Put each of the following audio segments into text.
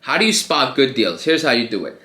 How do you spot good deals? Here's how you do it.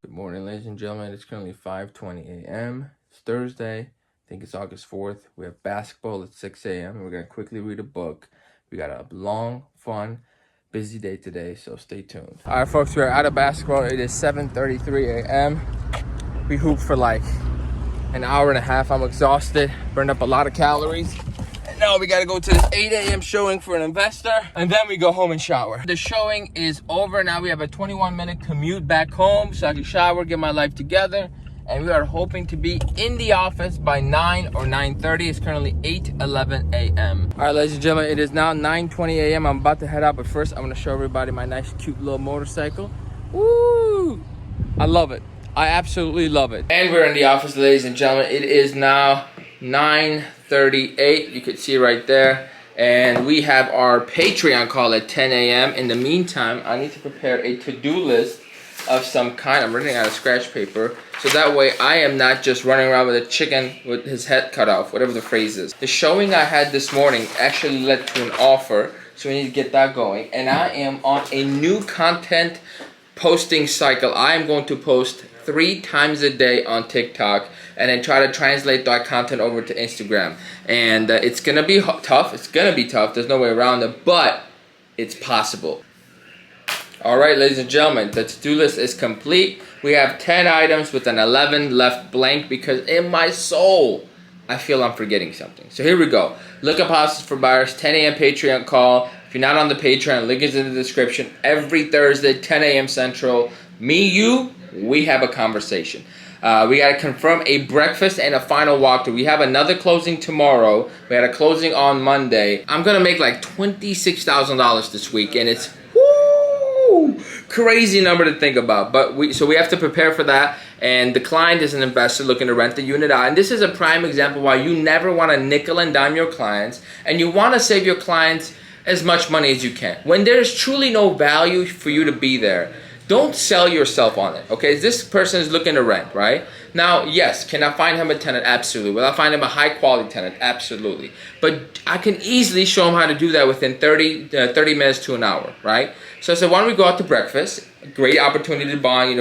Good morning, ladies and gentlemen. It's currently 5:20 a.m. It's Thursday. I think it's August 4th. We have basketball at 6 a.m. and we're going to quickly read a book. We got a long, fun, busy day today, so stay tuned. All right, folks, we're out of basketball. It is 7:33 a.m. We hooped for like an hour and a half. I'm exhausted, burned up a lot of calories. And now we gotta go to this 8 a.m. showing for an investor, and then we go home and shower. The showing is over. Now we have a 21-minute commute back home so I can shower, get my life together, and we are hoping to be in the office by 9 or 9:30. It's currently 8:11 a.m. All right, ladies and gentlemen, it is now 9:20 a.m. I'm about to head out, but first I'm gonna show everybody my nice, cute little motorcycle. Woo! I love it. I absolutely love it. And we're in the office, ladies and gentlemen. It is now 9:38. You can see right there. And we have our Patreon call at 10 a.m. In the meantime, I need to prepare a to-do list of some kind. I'm running out of scratch paper. So that way I am not just running around with a chicken with his head cut off, whatever the phrase is. The showing I had this morning actually led to an offer. So we need to get that going. And I am on a new content posting cycle. I am going to post 3 times a day on TikTok and then try to translate that content over to Instagram. And it's gonna be tough. It's gonna be tough. There's no way around it, but it's possible. All right, ladies and gentlemen, the to-do list is complete. We have 10 items with an 11 left blank because in my soul, I feel I'm forgetting something. So here we go. Look up Houses for Buyers, 10 a.m. Patreon call. If you're not on the Patreon, link is in the description. Every Thursday, 10 a.m. Central. Me, you, we have a conversation. We got to confirm a breakfast and a final walkthrough. We have another closing tomorrow. We had a closing on Monday. I'm going to make like $26,000 this week, and it's crazy number to think about. But we have to prepare for that. And the client is an investor looking to rent the unit out. And this is a prime example why you never want to nickel and dime your clients, and you want to save your clients as much money as you can. When there's truly no value for you to be there, don't sell yourself on it, okay? This person is looking to rent, right? Now, yes, can I find him a tenant? Absolutely. Will I find him a high-quality tenant? Absolutely. But I can easily show him how to do that within 30 minutes to an hour, right? So I said, why don't we go out to breakfast? Great opportunity to bond,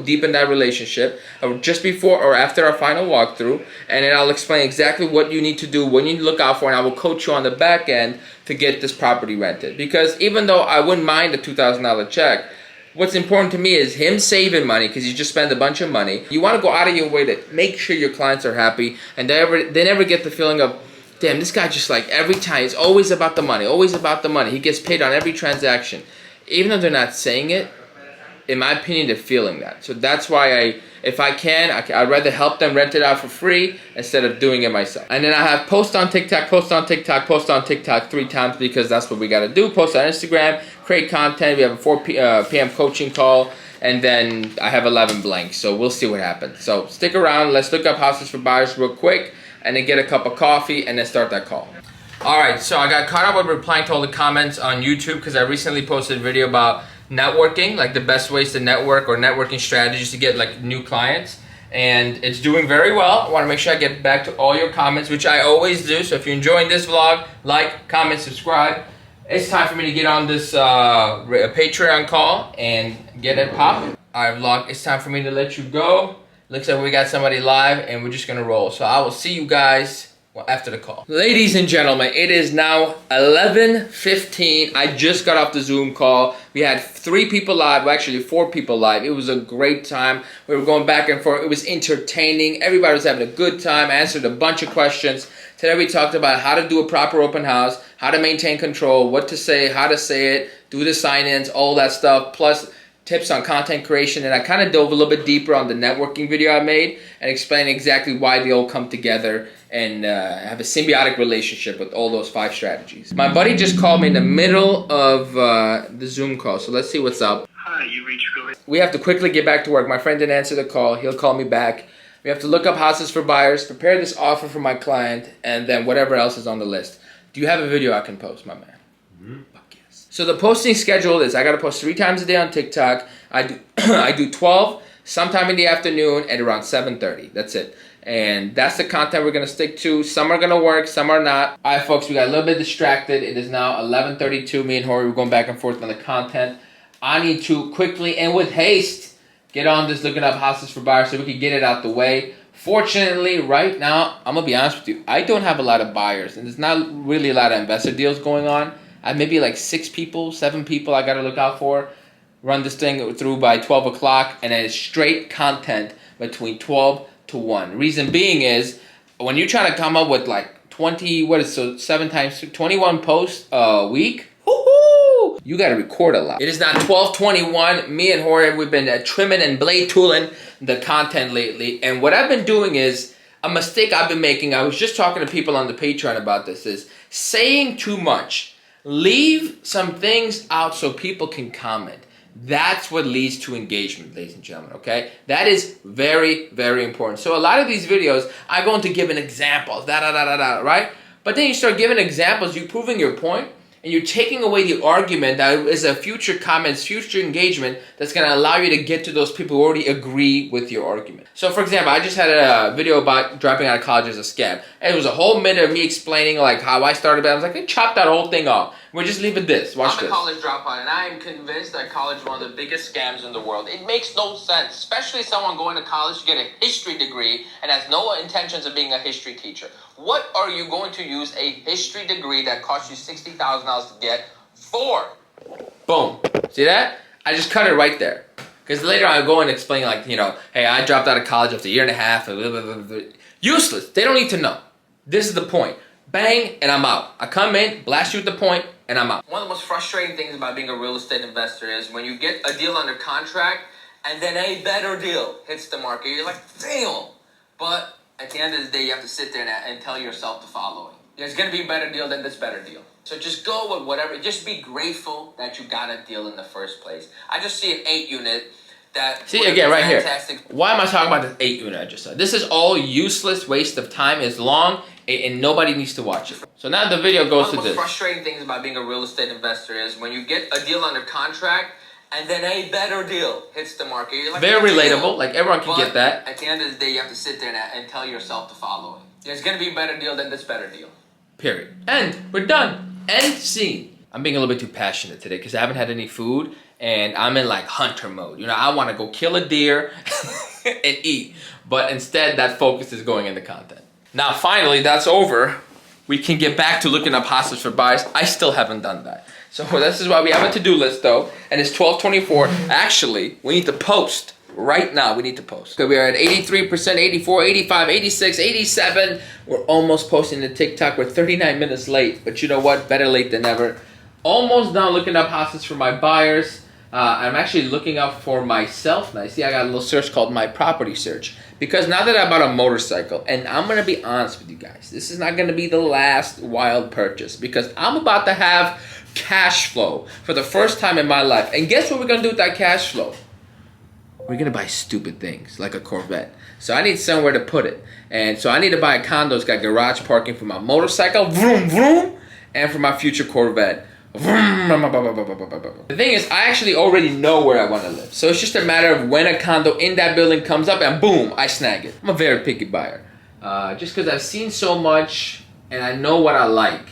deepen that relationship just before or after our final walkthrough, and then I'll explain exactly what you need to do, what you need to look out for, and I will coach you on the back end to get this property rented. Because even though I wouldn't mind a $2,000 check, what's important to me is him saving money because you just spend a bunch of money. You want to go out of your way to make sure your clients are happy, and they never get the feeling of, damn, this guy just like every time, it's always about the money, always about the money. He gets paid on every transaction. Even though they're not saying it, in my opinion, they're feeling that. So that's why if I can, I'd rather help them rent it out for free instead of doing it myself. And then I have post on TikTok, post on TikTok, post on TikTok 3 times because that's what we got to do. Post on Instagram, create content. We have a 4 p.m. coaching call, and then I have 11 blanks. So we'll see what happens. So stick around. Let's look up Houses for Buyers real quick, and then get a cup of coffee, and then start that call. All right, so I got caught up with replying to all the comments on YouTube because I recently posted a video about networking, like the best ways to network or networking strategies to get like new clients, and it's doing very well. I want to make sure I get back to all your comments, which I always do. So if you're enjoying this vlog, like, comment, subscribe. It's time for me to get on this Patreon call and get it popping. All right, vlog, it's time for me to let you go. Looks like we got somebody live, and we're just gonna roll. So I will see you guys after the call. Ladies and gentlemen, it is now 11:15. I just got off the Zoom call. We had 3 people live, well, actually 4 people live. It was a great time. We were going back and forth. It was entertaining. Everybody was having a good time, answered a bunch of questions. Today we talked about how to do a proper open house, how to maintain control, what to say, how to say it, do the sign-ins, all that stuff, plus tips on content creation. And I kind of dove a little bit deeper on the networking video I made and explained exactly why they all come together and have a symbiotic relationship with all those 5 strategies. My buddy just called me in the middle of the Zoom call, so let's see what's up. Hi, you reached Philly. We have to quickly get back to work. My friend didn't answer the call. He'll call me back. We have to look up Houses for Buyers, prepare this offer for my client, and then whatever else is on the list. Do you have a video I can post, my man? Mm-hmm. Fuck yes. So the posting schedule is I got to post 3 times a day on TikTok. I do 12 sometime in the afternoon at around 7:30. That's it. And that's the content we're gonna stick to. Some are gonna work, some are not. All right, folks, we got a little bit distracted. It is now 11:32. Me and Jorge, we're going back and forth on the content. I need to quickly and with haste get on this looking up houses for buyers so we can get it out the way. Fortunately, right now, I'm gonna be honest with you, I don't have a lot of buyers, and there's not really a lot of investor deals going on. I have maybe like 6 people, 7 people I gotta look out for. Run this thing through by 12 o'clock, and then it's straight content between 12 to 1. Reason being is, when you try to come up with like 7 times 21 posts a week, woohoo, you gotta record a lot. It is now 12:21. Me and Jorge, we've been trimming and blade tooling the content lately, and what I've been doing is, a mistake I've been making, I was just talking to people on the Patreon about this, is saying too much. Leave some things out so people can comment. That's what leads to engagement, ladies and gentlemen, okay? That is very, very important. So a lot of these videos, I'm going to give an example, right? But then you start giving examples, you're proving your point, and you're taking away the argument that is a future comments, future engagement that's going to allow you to get to those people who already agree with your argument. So for example, I just had a video about dropping out of college as a scam. And it was a whole minute of me explaining like how I started. I was like, hey, chop that whole thing off. We'll just leave it this. Watch this. I'm a college dropout, and I am convinced that college is one of the biggest scams in the world. It makes no sense, especially someone going to college to get a history degree and has no intentions of being a history teacher. What are you going to use a history degree that costs you $60,000 to get for? Boom. See that? I just cut it right there. Because later I'll go and explain like, you know, hey, I dropped out of college after a year and a half. Blah, blah, blah, blah. Useless. They don't need to know. This is the point. Bang, and I'm out. I come in, blast you with the point, and I'm out. One of the most frustrating things about being a real estate investor is when you get a deal under contract and then a better deal hits the market. You're like, damn. But at the end of the day, you have to sit there and tell yourself the following. There's going to be a better deal than this better deal. So just go with whatever. Just be grateful that you got a deal in the first place. I just see an 8 unit that... See, again, right fantastic. Here. Why am I talking about this 8 unit I just said? This is all useless waste of time. It's long, and nobody needs to watch it. So now the video goes to this. One of the most frustrating things about being a real estate investor is when you get a deal under contract and then a better deal hits the market. You're like, very relatable. Like, everyone can get that. At the end of the day, you have to sit there and tell yourself the following. There's going to be a better deal than this better deal. Period. And we're done. End scene. I'm being a little bit too passionate today because I haven't had any food and I'm in like hunter mode. You know, I want to go kill a deer and eat. But instead, that focus is going into content. Now, finally, that's over. We can get back to looking up houses for buyers. I still haven't done that. So this is why we have a to-do list though. And it's 12:24. Actually, we need to post. Right now, we need to post. Okay, we are at 83%, 84, 85, 86, 87. We're almost posting to TikTok. We're 39 minutes late, but you know what? Better late than never. Almost done looking up houses for my buyers. I'm actually looking up for myself now. See, I got a little search called My Property Search. Because now that I bought a motorcycle, and I'm going to be honest with you guys, this is not going to be the last wild purchase because I'm about to have cash flow for the first time in my life. And guess what we're going to do with that cash flow? We're going to buy stupid things like a Corvette. So I need somewhere to put it. And so I need to buy a condo that's got garage parking for my motorcycle, vroom, vroom, and for my future Corvette. The thing is, I actually already know where I want to live. So it's just a matter of when a condo in that building comes up and boom, I snag it. I'm a very picky buyer. Just because I've seen so much and I know what I like.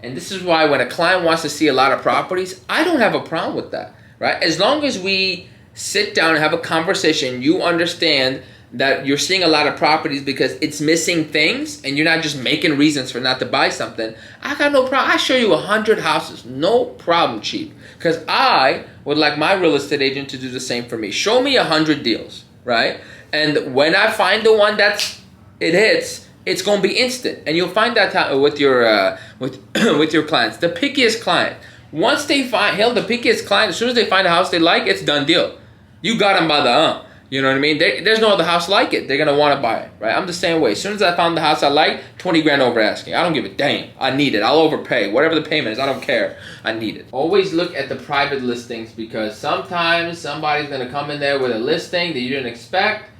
And this is why when a client wants to see a lot of properties, I don't have a problem with that, right? As long as we sit down and have a conversation, you understand that you're seeing a lot of properties because it's missing things and you're not just making reasons for not to buy something. I got no problem. I show you 100 houses, no problem, cheap. Because I would like my real estate agent to do the same for me. Show me 100 deals, right? And when I find the one it hits, it's going to be instant. And you'll find that with your with your clients. The pickiest client, once they find, the pickiest client, as soon as they find a house they like, it's done deal. You got them by the you know what I mean? There's no other house like it. They're going to want to buy it, right? I'm the same way. As soon as I found the house I like, 20 grand over asking. I don't give a damn. I need it. I'll overpay. Whatever the payment is, I don't care. I need it. Always look at the private listings because sometimes somebody's going to come in there with a listing that you didn't expect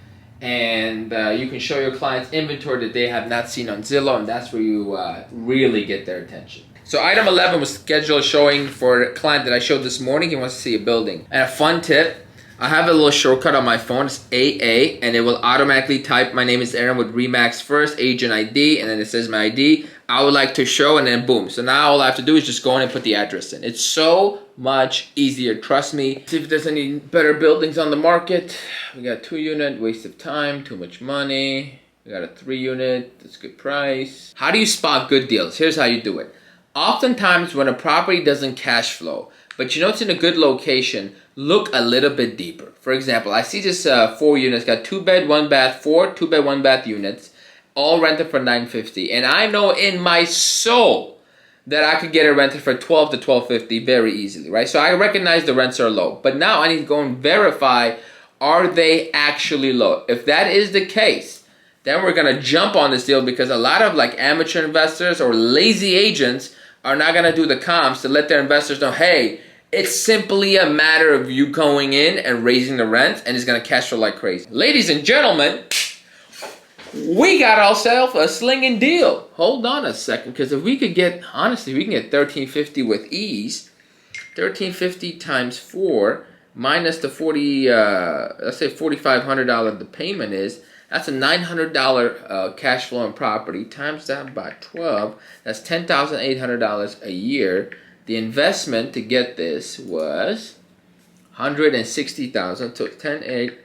and you can show your clients inventory that they have not seen on Zillow, and that's where you really get their attention. So item 11 was scheduled showing for a client that I showed this morning. He wants to see a building. And a fun tip, I have a little shortcut on my phone. It's AA, and it will automatically type my name is Aaron with Remax first, agent ID, and then it says my ID. I would like to show, and then boom. So now all I have to do is just go in and put the address in. It's so much easier, trust me. See if there's any better buildings on the market. We got 2-unit, waste of time, too much money. We got a 3-unit, that's a good price. How do you spot good deals? Here's how you do it. Oftentimes when a property doesn't cash flow, but you know it's in a good location, look a little bit deeper. For example, I see this 4 units, got 2-bed, 1-bath, 4 2-bed, 1-bath units, all rented for $950. And I know in my soul that I could get it rented for $12 to $12.50 very easily, right? So I recognize the rents are low, but now I need to go and verify, are they actually low? If that is the case, then we're gonna jump on this deal, because a lot of like amateur investors or lazy agents are not gonna do the comps to let their investors know, hey, it's simply a matter of you going in and raising the rent, and it's gonna cash flow like crazy. Ladies and gentlemen, we got ourselves a slinging deal. Hold on a second, because if we could get, honestly, we can get $1350 with ease. $1350 times 4 minus the let's say $4,500 the payment is. That's a $900 cash flowing property. Times that by 12. That's $10,800 a year. The investment to get this was $160,000. So 10,800,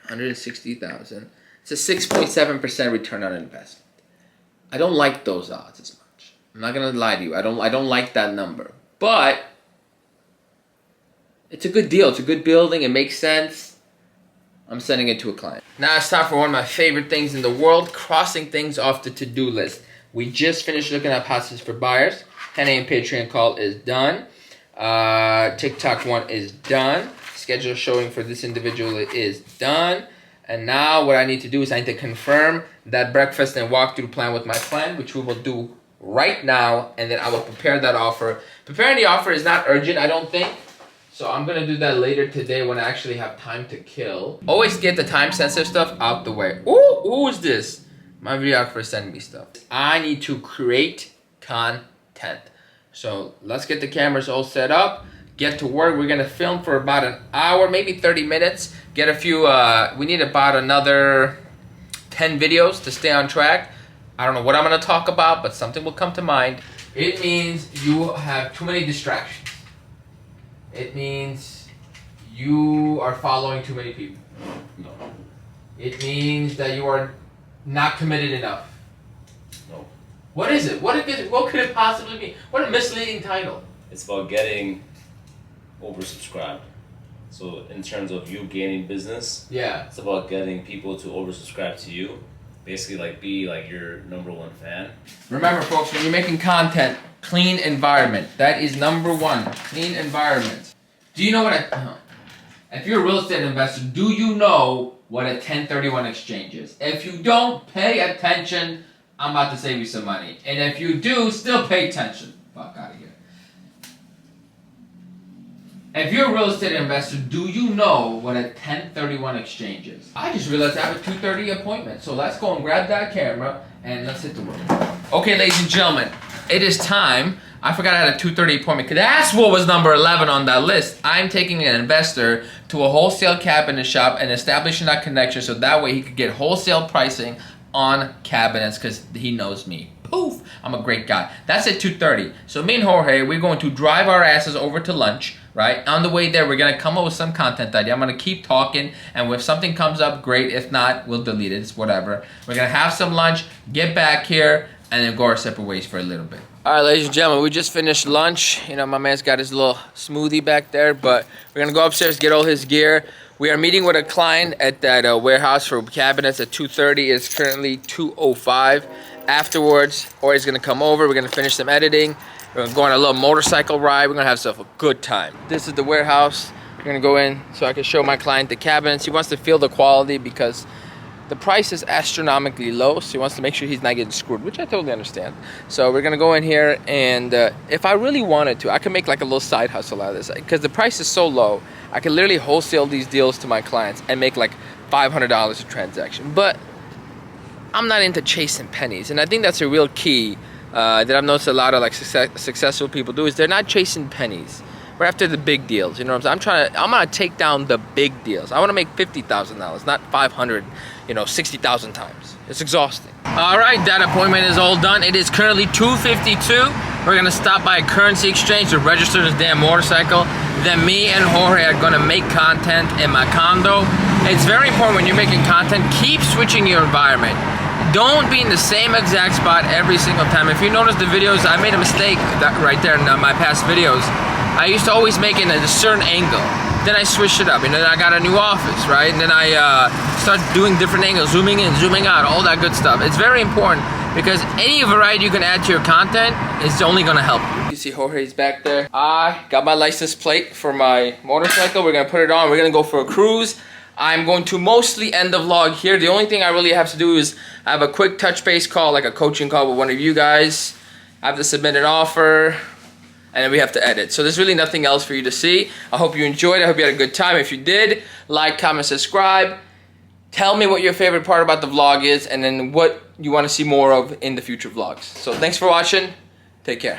$160,000. It's a 6.7% return on investment. I don't like those odds as much. I'm not gonna lie to you. I don't like that number. But it's a good deal. It's a good building. It makes sense. I'm sending it to a client. Now it's time for one of my favorite things in the world, crossing things off the to-do list. We just finished looking at houses for buyers. 10 a.m. Patreon call is done. TikTok one is done. Schedule showing for this individual is done. And now what I need to do is I need to confirm that breakfast and walkthrough plan with my client, which we will do right now. And then I will prepare that offer. Preparing the offer is not urgent, I don't think. So I'm going to do that later today when I actually have time to kill. Always get the time-sensitive stuff out the way. Ooh, who is this? My videographer sending me stuff. I need to create content. So let's get the cameras all set up. Get to work. We're going to film for about an hour, maybe 30 minutes. Get a few, we need about another 10 videos to stay on track. I don't know what I'm going to talk about, but something will come to mind. It means you have too many distractions. It means you are following too many people. No. It means that you are not committed enough. No. What is it? What could it possibly be? What a misleading title. It's about getting oversubscribed. So in terms of you gaining business, yeah, it's about getting people to oversubscribe to you. Basically, like be like your #1 fan. Remember, folks, when you're making content, clean environment. That is #1. Clean environment. Do you know what if you're a real estate investor, do you know what a 1031 exchange is? If you don't, pay attention. I'm about to save you some money. And if you do, still pay attention. Fuck out of here. If you're a real estate investor, do you know what a 1031 exchange is? I just realized I have a 2:30 appointment. So let's go and grab that camera and let's hit the road. Okay, ladies and gentlemen, it is time. I forgot I had a 2:30 appointment because that's what was number 11 on that list. I'm taking an investor to a wholesale cabinet shop and establishing that connection so that way he could get wholesale pricing on cabinets because he knows me. Poof! I'm a great guy. That's at 2:30. So me and Jorge, we're going to drive our asses over to lunch, right? On the way there, we're going to come up with some content idea. I'm going to keep talking, and if something comes up, great. If not, we'll delete it. It's whatever. We're going to have some lunch, get back here, and then go our separate ways for a little bit. All right, ladies and gentlemen, we just finished lunch. You know, my man's got his little smoothie back there, but we're going to go upstairs, get all his gear. We are meeting with a client at that warehouse for cabinets at 2:30. It's currently 2:05. Afterwards, Ori's going to come over. We're going to finish some editing. We're going to go on a little motorcycle ride. We're going to have ourselves a good time. This is the warehouse. We're going to go in so I can show my client the cabinets. He wants to feel the quality because the price is astronomically low, so he wants to make sure he's not getting screwed, which I totally understand. So we're going to go in here, and if I really wanted to, I could make like a little side hustle out of this. Because the price is so low, I can literally wholesale these deals to my clients and make like $500 a transaction. But I'm not into chasing pennies, and I think that's a real key that I've noticed a lot of like successful people do is they're not chasing pennies, We're after the big deals. You know what I'm saying? I'm gonna take down the big deals. I want to make $50,000, not 500, 60,000 times. It's exhausting. All right, that appointment is all done. It is currently 2:52. We're gonna stop by a currency exchange to register this damn motorcycle. Then me and Jorge are gonna make content in my condo. It's very important when you're making content, keep switching your environment. Don't be in the same exact spot every single time. If you notice the videos, I made a mistake right there in my past videos. I used to always make it at a certain angle. Then I switched it up, and then I got a new office, right? And then I started doing different angles, zooming in, zooming out, all that good stuff. It's very important because any variety you can add to your content is only gonna help you. You see Jorge's back there. I got my license plate for my motorcycle. We're gonna put it on. We're gonna go for a cruise. I'm going to mostly end the vlog here. The only thing I really have to do is I have a quick touch base call, like a coaching call with one of you guys. I have to submit an offer, and then we have to edit. So there's really nothing else for you to see. I hope you enjoyed. I hope you had a good time. If you did, like, comment, subscribe. Tell me what your favorite part about the vlog is, and then what you want to see more of in the future vlogs. So thanks for watching. Take care.